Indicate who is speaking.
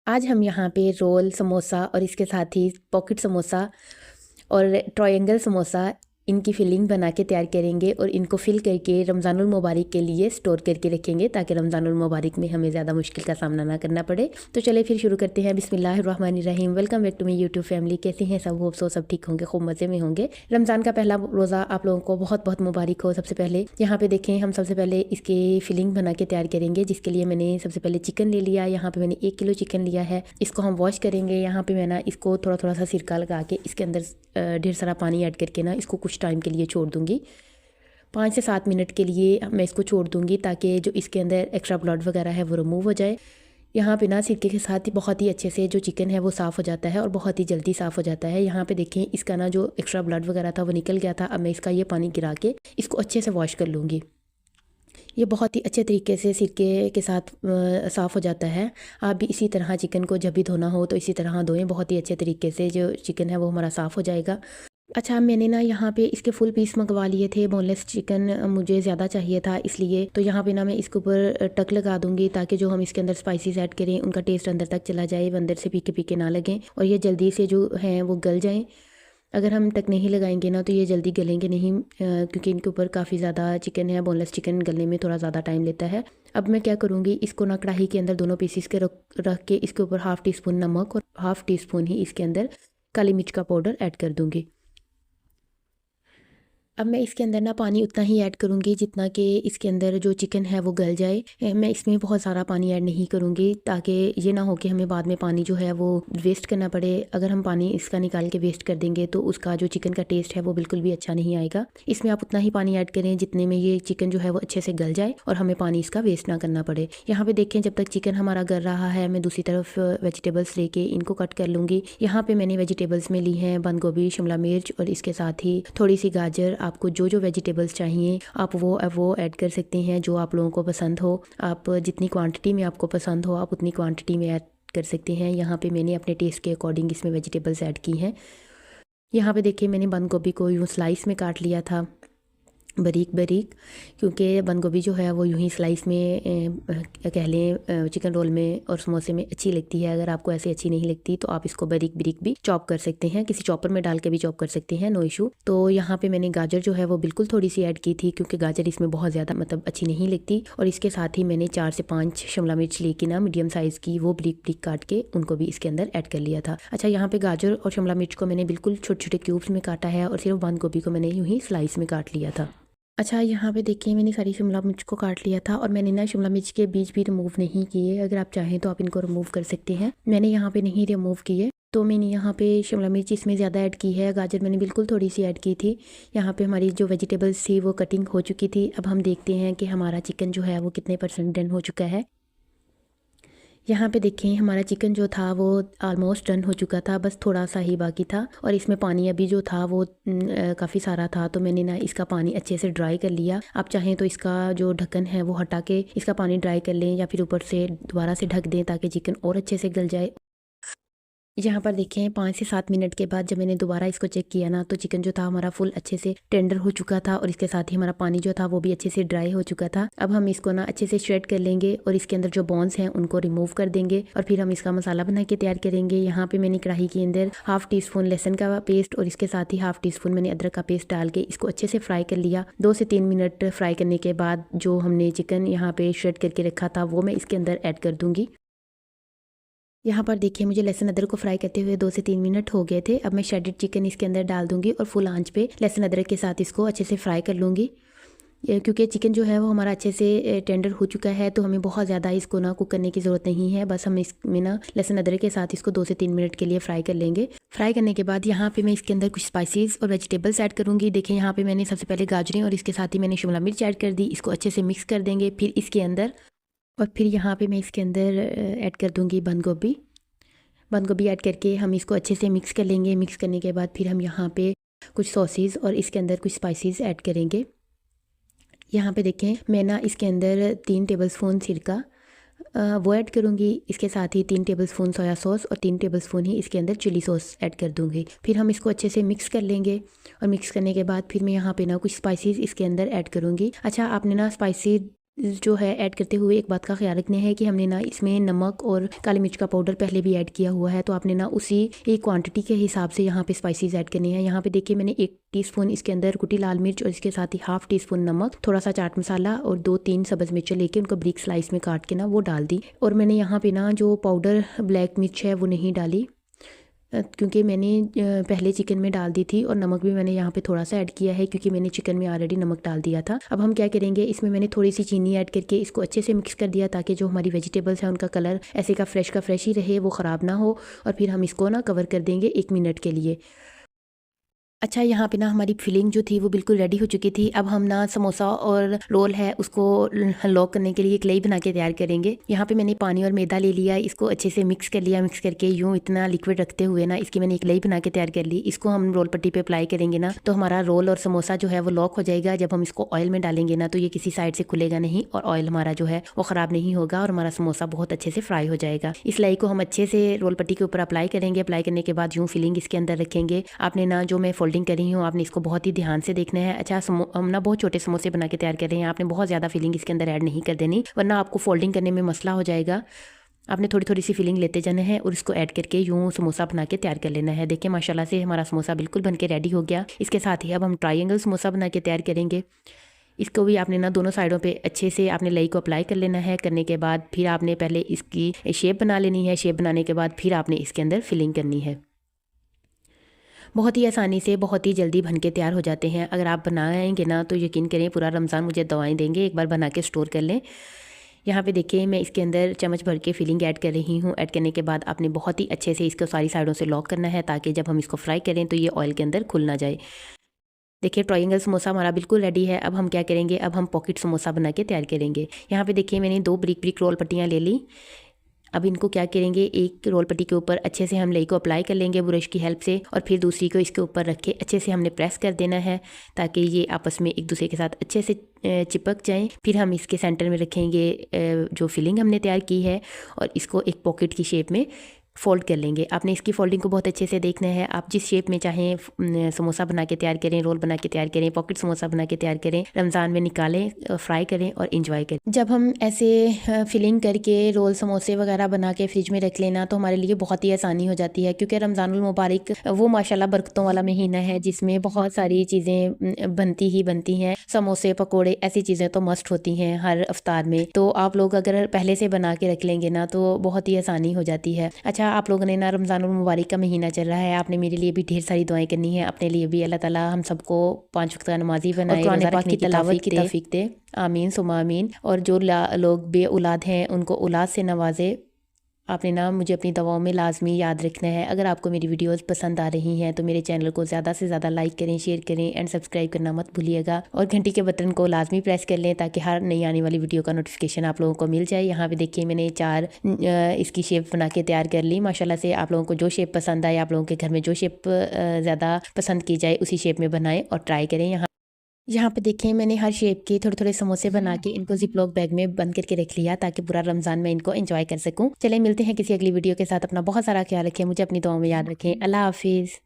Speaker 1: आज हम यहाँ पे रोल समोसा और इसके साथ ही पॉकेट समोसा और ट्रायंगल समोसा इनकी फिलिंग बना के तैयार करेंगे और इनको फिल करके रमज़ानुल मुबारक के लिए स्टोर करके रखेंगे ताकि रमज़ानुल मुबारक में हमें ज़्यादा मुश्किल का सामना ना करना पड़े। तो चलिए फिर शुरू करते हैं। बिस्मिल्लाहिर्रहमानिर्रहीम। Welcome back to my YouTube family. कैसे हैं सब? होप सो सब ठीक होंगे, खूब मज़े में होंगे। रमज़ान का पहला रोज़ा आप लोगों को बहुत बहुत मुबारक हो। सबसे पहले यहाँ पे देखें, हम सबसे पहले इसके फिलिंग बना के तैयार करेंगे, जिसके लिए मैंने सबसे पहले चिकन ले लिया। यहाँ पे मैंने 1 किलो चिकन लिया है। इसको हम वॉश करेंगे। यहाँ पे मैं ना इसको थोड़ा थोड़ा सा सिरका लगा के इसके अंदर ढेर सारा पानी ऐड करके ना इसको कुछ टाइम के लिए छोड़ दूँगी। 5 से 7 मिनट के लिए मैं इसको छोड़ दूँगी ताकि जो इसके अंदर एक्स्ट्रा ब्लड वगैरह है वो रिमूव हो जाए। यहाँ पे ना सिरके के साथ ही बहुत ही अच्छे से जो चिकन है वो साफ़ हो जाता है और बहुत ही जल्दी साफ़ हो जाता है। यहाँ पे देखें, इसका ना जो एक्स्ट्रा ब्लड वगैरह था वो निकल गया था। अब मैं इसका ये पानी गिरा के इसको अच्छे से वॉश कर लूँगी। ये बहुत ही अच्छे तरीके से सिरके के साथ साफ़ हो जाता है। आप भी इसी तरह चिकन को जब भी धोना हो तो इसी तरह धोएं। बहुत ही अच्छे तरीके से जो चिकन है वो हमारा साफ़ हो जाएगा। अच्छा, मैंने ना यहाँ पे इसके फुल पीस मंगवा लिए थे। बोनलेस चिकन मुझे ज़्यादा चाहिए था, इसलिए तो यहाँ पे ना मैं इसके ऊपर टक लगा दूँगी ताकि जो हम इसके अंदर स्पाइसेस ऐड करें उनका टेस्ट अंदर तक चला जाए, वो अंदर से फीके फीके ना लगें और ये जल्दी से जो हैं वो गल जाएँ। अगर हम टक नहीं लगाएंगे ना तो ये जल्दी गलेंगे नहीं, क्योंकि इनके ऊपर काफ़ी ज़्यादा चिकन है। बोनलेस चिकन गलने में थोड़ा ज़्यादा टाइम लेता है। अब मैं क्या करूँगी, इसको ना कढ़ाई के अंदर दोनों पीसीस के रख के इसके ऊपर हाफ़ टी स्पून नमक और हाफ़ टी स्पून ही इसके अंदर काली मिर्च का पाउडर ऐड कर दूँगी। अब मैं इसके अंदर ना पानी उतना ही ऐड करूँगी जितना कि इसके अंदर जो चिकन है वो गल जाए। मैं इसमें बहुत सारा पानी ऐड नहीं करूँगी ताकि ये ना हो कि हमें बाद में पानी जो है वो वेस्ट करना पड़े। अगर हम पानी इसका निकाल के वेस्ट कर देंगे तो उसका जो चिकन का टेस्ट है वो बिल्कुल भी अच्छा नहीं आएगा। इसमें आप उतना ही पानी ऐड करें जितने में ये चिकन जो है वो अच्छे से गल जाए और हमें पानी इसका वेस्ट ना करना पड़े। यहाँ पे देखें, जब तक चिकन हमारा गल रहा है मैं दूसरी तरफ वेजिटेबल्स लेके इनको कट कर लूँगी। यहाँ पे मैंने वेजिटेबल्स में ली हैं बंद गोभी, शिमला मिर्च और इसके साथ ही थोड़ी सी गाजर। आपको जो जो वेजिटेबल्स चाहिए आप वो ऐड कर सकते हैं, जो आप लोगों को पसंद हो। आप जितनी क्वांटिटी में आपको पसंद हो आप उतनी क्वांटिटी में ऐड कर सकते हैं। यहाँ पे मैंने अपने टेस्ट के अकॉर्डिंग इसमें वेजिटेबल्स ऐड की हैं। यहाँ पे देखिए, मैंने बंद गोभी को यूँ स्लाइस में काट लिया था, बारीक बारीक, क्योंकि बंद गोभी जो है वो यूं ही स्लाइस में कह लें चिकन रोल में और समोसे में अच्छी लगती है। अगर आपको ऐसे अच्छी नहीं लगती तो आप इसको बारीक बारीक भी चॉप कर सकते हैं, किसी चॉपर में डाल के भी चॉप कर सकते हैं, नो इशू। तो यहाँ पे मैंने गाजर जो है वो बिल्कुल थोड़ी सी ऐड की थी, क्योंकि गाजर इसमें बहुत ज़्यादा मतलब अच्छी नहीं लगती। और इसके साथ ही मैंने 4 से 5 शिमला मिर्च लेके ना मीडियम साइज़ की वो बारीक बारीक काट के उनको भी इसके अंदर ऐड कर लिया था। अच्छा, यहाँ पे गाजर और शिमला मिर्च को मैंने बिल्कुल छोटे छोटे क्यूब्स में काटा है और सिर्फ बंद गोभी को मैंने यूँ ही स्लाइस में काट लिया था। अच्छा, यहाँ पे देखिए, मैंने सारी शिमला मिर्च को काट लिया था और मैंने ना शिमला मिर्च के बीज भी रिमूव नहीं किए। अगर आप चाहें तो आप इनको रिमूव कर सकते हैं, मैंने यहाँ पे नहीं रिमूव किए। तो मैंने यहाँ पे शिमला मिर्च इसमें ज़्यादा ऐड की है, गाजर मैंने बिल्कुल थोड़ी सी ऐड की थी। यहाँ पे हमारी जो वेजिटेबल्स थी वो कटिंग हो चुकी थी। अब हम देखते हैं कि हमारा चिकन जो है वो कितने % डन हो चुका है। यहाँ पे देखें, हमारा चिकन जो था वो ऑलमोस्ट डन हो चुका था, बस थोड़ा सा ही बाकी था। और इसमें पानी अभी जो था वो काफ़ी सारा था, तो मैंने ना इसका पानी अच्छे से ड्राई कर लिया। आप चाहें तो इसका जो ढक्कन है वो हटा के इसका पानी ड्राई कर लें या फिर ऊपर से दोबारा से ढक दें ताकि चिकन और अच्छे से गल जाए। यहाँ पर देखें, 5 से 7 मिनट के बाद जब मैंने दोबारा इसको चेक किया ना तो चिकन जो था हमारा फुल अच्छे से टेंडर हो चुका था और इसके साथ ही हमारा पानी जो था वो भी अच्छे से ड्राई हो चुका था। अब हम इसको ना अच्छे से श्रेड कर लेंगे और इसके अंदर जो बोन्स हैं उनको रिमूव कर देंगे और फिर हम इसका मसाला बना के तैयार करेंगे। यहाँ पे मैंने कढ़ाई के अंदर हाफ़ टी स्पून लहसुन का पेस्ट और इसके साथ ही हाफ़ टी स्पून मैंने अदरक का पेस्ट डाल के इसको अच्छे से फ्राई कर लिया। 2 से 3 मिनट फ्राई करने के बाद जो हमने चिकन यहाँ पे श्रेड करके रखा था वो मैं इसके अंदर ऐड कर दूँगी। यहाँ पर देखिए, मुझे लहसुन अदरक को फ्राई करते हुए 2 से 3 मिनट हो गए थे। अब मैं श्रेडेड चिकन इसके अंदर डाल दूँगी और फुल आंच पे लहसुन अदरक के साथ इसको अच्छे से फ्राई कर लूँगी। क्योंकि चिकन जो है वो हमारा अच्छे से टेंडर हो चुका है, तो हमें बहुत ज़्यादा इसको ना कुक करने की ज़रूरत नहीं है। बस हम इसमें ना लहसुन अदरक के साथ इसको 2 से 3 मिनट के लिए फ्राई कर लेंगे। फ्राई करने के बाद यहाँ पे मैं इसके अंदर कुछ स्पाइसेस और वेजिटेबल्स ऐड करूँगी। देखें, यहाँ पे मैंने सबसे पहले गाजरें और इसके साथ ही मैंने शिमला मिर्च ऐड कर दी। इसको अच्छे से मिक्स कर देंगे। फिर यहाँ पे मैं इसके अंदर ऐड कर दूँगी बंद गोभी ऐड करके हम इसको अच्छे से मिक्स कर लेंगे। मिक्स करने के बाद फिर हम यहाँ पे कुछ सॉसेस और इसके अंदर कुछ स्पाइसेस ऐड करेंगे। यहाँ पे देखें, मैं ना इसके अंदर 3 टेबलस्पून सिरका वो ऐड करूँगी। इसके साथ ही 3 टेबलस्पून सोया सॉस और 3 टेबलस्पून ही इसके अंदर चिली सॉस ऐड कर दूँगी। फिर हम इसको अच्छे से मिक्स कर लेंगे और मिक्स करने के बाद फिर मैं यहाँ पे ना कुछ स्पाइसेस इसके अंदर ऐड करूँगी। अच्छा, आपने ना स्पाइसी जो है ऐड करते हुए एक बात का ख्याल रखना है कि हमने ना इसमें नमक और काली मिर्च का पाउडर पहले भी ऐड किया हुआ है, तो आपने ना उसी एक क्वांटिटी के हिसाब से यहाँ पे स्पाइसेस ऐड करने हैं। यहाँ पे देखिए मैंने 1 टीस्पून इसके अंदर कुटी लाल मिर्च और इसके साथ ही हाफ टी स्पून नमक, थोड़ा सा चाट मसाला और 2-3 सब्ज़ मिर्च लेके उनको ब्रिक स्लाइस में काट के ना वो डाल दी। और मैंने यहाँ पे ना जो पाउडर ब्लैक मिर्च है वो नहीं डाली, क्योंकि मैंने पहले चिकन में डाल दी थी और नमक भी मैंने यहाँ पे थोड़ा सा ऐड किया है क्योंकि मैंने चिकन में ऑलरेडी नमक डाल दिया था। अब हम क्या करेंगे, इसमें मैंने थोड़ी सी चीनी ऐड करके इसको अच्छे से मिक्स कर दिया ताकि जो हमारी वेजिटेबल्स हैं उनका कलर ऐसे का फ्रेश ही रहे, वो ख़राब ना हो। और फिर हम इसको ना कवर कर देंगे 1 मिनट के लिए। अच्छा, यहाँ पे ना हमारी फिलिंग जो थी वो बिल्कुल रेडी हो चुकी थी। अब हम ना समोसा और रोल है उसको लॉक करने के लिए एक लेई बना के तैयार करेंगे। यहाँ पे मैंने पानी और मैदा ले लिया, इसको अच्छे से मिक्स कर लिया। मिक्स करके यूँ इतना लिक्विड रखते हुए ना इसकी मैंने एक लेई बना के तैयार कर ली। इसको हम रोल पट्टी पे अप्लाई करेंगे ना तो हमारा रोल और समोसा जो है वो लॉक हो जाएगा। जब हम इसको ऑयल में डालेंगे ना तो ये किसी साइड से खुलेगा नहीं और ऑयल हमारा जो है वो ख़राब नहीं होगा और हमारा समोसा बहुत अच्छे से फ्राई हो जाएगा। इस लेई को हम अच्छे से रोल पट्टी के ऊपर अप्लाई करेंगे। अप्लाई करने के बाद यूँ फिलिंग इसके अंदर रखेंगे। आपने ना जो मैं फोल्डिंग करी हूँ आपने इसको बहुत ही ध्यान से देखना है। अच्छा, हम ना बहुत छोटे समोसे बना के तैयार कर रहे हैं, आपने बहुत ज़्यादा फिलिंग इसके अंदर ऐड नहीं कर देनी वरना आपको फोल्डिंग करने में मसला हो जाएगा। आपने थोड़ी थोड़ी सी फिलिंग लेते जाना है और इसको ऐड करके यूँ समोसा बना के तैयार कर लेना है। देखिए माशाल्लाह से हमारा समोसा बिल्कुल बन के रेडी हो गया। इसके साथ ही अब हम ट्रायंगल समोसा बना के तैयार करेंगे। इसको भी आपने ना दोनों साइडों पे अच्छे से आपने लेई को अप्लाई कर लेना है। करने के बाद फिर आपने पहले इसकी शेप बना लेनी है। शेप बनाने के बाद फिर आपने इसके अंदर फिलिंग करनी है। बहुत ही आसानी से बहुत ही जल्दी बन के तैयार हो जाते हैं। अगर आप बनाएंगे ना तो यकीन करें पूरा रमज़ान मुझे दवाएं देंगे। एक बार बना के स्टोर कर लें। यहाँ पे देखिए मैं इसके अंदर चम्मच भर के फिलिंग ऐड कर रही हूँ। ऐड करने के बाद आपने बहुत ही अच्छे से इसको सारी साइडों से लॉक करना है ताकि जब हम इसको फ्राई करें तो ये ऑयल के अंदर खुल ना जाए। देखिए ट्रायंगल समोसा हमारा बिल्कुल रेडी है। अब हम क्या करेंगे, अब हम पॉकेट समोसा बना के तैयार करेंगे। यहाँ पे देखिए मैंने 2 ब्रिक रोल पट्टियाँ ले ली। अब इनको क्या करेंगे, एक रोल पट्टी के ऊपर अच्छे से हम लेई को अप्लाई कर लेंगे ब्रश की हेल्प से और फिर दूसरी को इसके ऊपर रख के अच्छे से हमने प्रेस कर देना है ताकि ये आपस में एक दूसरे के साथ अच्छे से चिपक जाएं। फिर हम इसके सेंटर में रखेंगे जो फिलिंग हमने तैयार की है और इसको एक पॉकेट की शेप में फ़ोल्ड कर लेंगे। आपने इसकी फ़ोल्डिंग को बहुत अच्छे से देखना है। आप जिस शेप में चाहें समोसा बना के तैयार करें, रोल बना के तैयार करें, पॉकेट समोसा बना के तैयार करें, रमज़ान में निकालें, फ्राई करें और इंजॉय करें। जब हम ऐसे फिलिंग करके रोल समोसे वगैरह बना के फ्रिज में रख लेना तो हमारे लिए बहुत ही आसानी हो जाती है क्योंकि रमज़ानुल मुबारक वो माशाल्लाह बरकतों वाला महीना है जिसमें बहुत सारी चीज़ें बनती ही बनती हैं। समोसे पकोड़े ऐसी चीज़ें तो मस्ट होती हैं हर इफ्तार में। तो आप लोग अगर पहले से बना के रख लेंगे ना तो बहुत ही आसानी हो जाती है। अच्छा, आप लोगों ने ना रमज़ानुल मुबारक का महीना चल रहा है, आपने मेरे लिए भी ढेर सारी दुआएं करनी है। अपने लिए भी अल्लाह ताला हम सबको 5 वक्त का नमाजी बनाए, कुरान पाक की तिलावत की तौफीक दे, आमीन सुमा आमीन। और जो लोग बे औलाद हैं उनको औलाद से नवाजे। आपने ना मुझे अपनी दवाओं में लाजमी याद रखना है। अगर आपको मेरी वीडियोस पसंद आ रही हैं तो मेरे चैनल को ज़्यादा से ज़्यादा लाइक करें, शेयर करें एंड सब्सक्राइब करना मत भूलिएगा और घंटी के बटन को लाजमी प्रेस कर लें ताकि हर नई आने वाली वीडियो का नोटिफिकेशन आप लोगों को मिल जाए। यहाँ पे देखिए मैंने 4 इसकी शेप बना के तैयार कर ली। माशाल्लाह से आप लोगों को जो शेप पसंद आए, आप लोगों के घर में जो शेप ज़्यादा पसंद की जाए उसी शेप में बनाएं और ट्राई करें। यहाँ पे देखें मैंने हर शेप के थोड़े थोड़े समोसे बना के इनको जिपलॉक बैग में बंद करके रख लिया ताकि पूरा रमज़ान में इनको एंजॉय कर सकूं। चले मिलते हैं किसी अगली वीडियो के साथ। अपना बहुत सारा ख्याल रखें, मुझे अपनी दुआओं में याद रखें। अल्लाह हाफिज़।